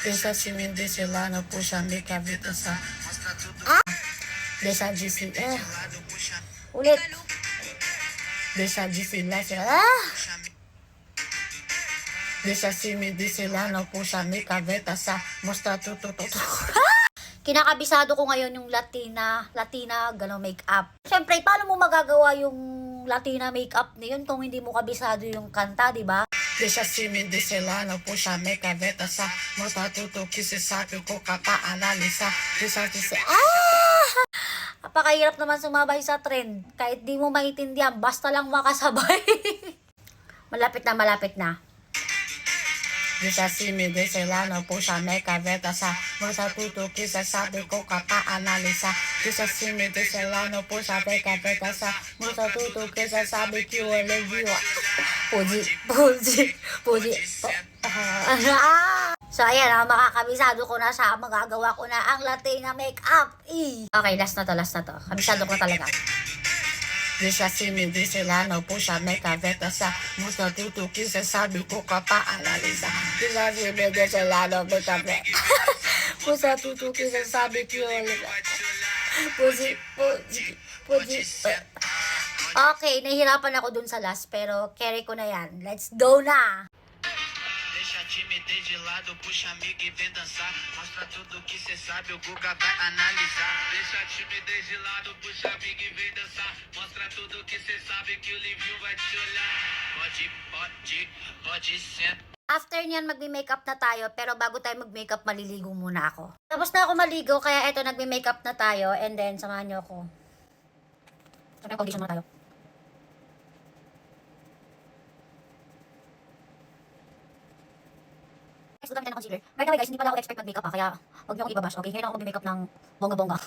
Desa sini sila no pusha mi kavita sa. Desa GC. Ulit. Desa GC sila. Desa sini sila no pusha mi kavita sa. Mostra tutututu. Kinakabisado ko ngayon yung Latina gano'n makeup. Siyempre, paano mo magagawa yung Latina makeup na yun kung hindi mo kabisado yung kanta, di ba? Desa sini sila no pusha mi kavita sa. Mostra tututu sa ko kapa-analisa. Desa GC. Napakahirap naman sumabay sa trend. Kahit di mo maintindihan, basta lang makasabay. Malapit na. Desa sini sila no pusha mi kavita sa. Mostra tututu sabi ko kapa-analisa. Desa sini sila no pusha mi kavita sa. Mostra tututu sabi ko legiwa. Puji. So, ayan, makakabisado ko na sa magagawa ko na ang Latina makeup. Okay, last na to. Kabisado ko talaga. Desa sini sila no pusha mi kavita sa. Mostra tututu sabi ko kapa-analisa. Desa sini sila no pusha mi. Mostra tututu sabi ko legiwa. Puji. Okay, nahihirapan ako dun sa last, pero carry ko na yan. Let's go na! Deixa a timidez de lado, puxa amigo e vem dançar. Mostra tudo que cê sabe, o Guga vai analisar. Deixa a timidez de lado, puxa amigo e vem dançar. Mostra tudo que cê sabe, que o Livinho vai te olhar. Pode sentar. After nyan, magme-makeup na tayo, pero bago tayo mag-makeup, maliligo muna ako. Tapos na ako maligo, kaya eto, nagme-makeup na tayo, and then, samahan nyo ako. Sabi, condition muna tayo. Next, gugamit na ng concealer. By the way guys, hindi pala ako expert mag-makeup kaya huwag niyo akong ibabash, okay? Ngayon ako mag-makeup ng bongga-bongga.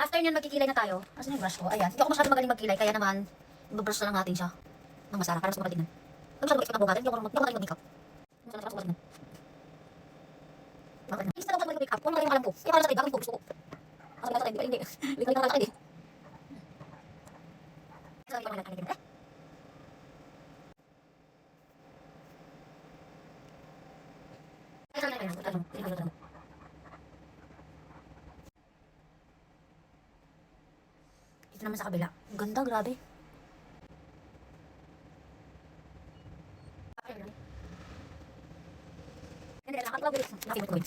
After nyan, magkikilay na tayo. Asan yung brush ko? Ayan. Hindi ako masyado magaling magkilay, kaya naman, ibabrush na lang natin siya ng masara para mas mapatignan. Huwag masyado mag-expert ng bongga, hindi ako magaling mag-makeup. Mas mapatignan. Bakit na? Hindi na ako mag-makeup. Kung ano kayo alam ko. Kaya para sa akin, gagawin ko. Gusto ko. Kasi sa akin, hindi. Hindi ko sa akin. Dito naman sa kabila. Ganda, grabe. Hindi, nakakatawag ulit. Nakakimot ko yun.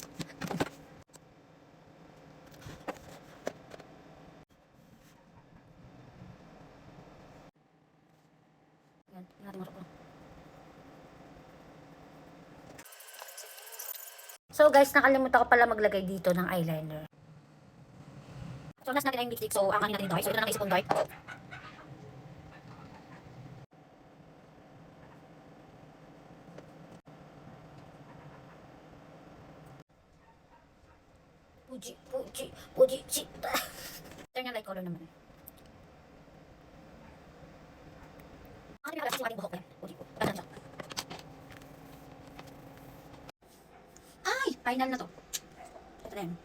Yan, tingnan natin masok ko. So guys, nakalimutan ko pala maglagay dito ng eyeliner. So last natin ay yung lipstick. So ang anin natin dark. So ito na naisip kong dark. Puji. Turn yung light color naman. Ang ating nakalas yung ating buhok yan. Puji. Pagkasan siya. Ay! Final na to. Ito na yun.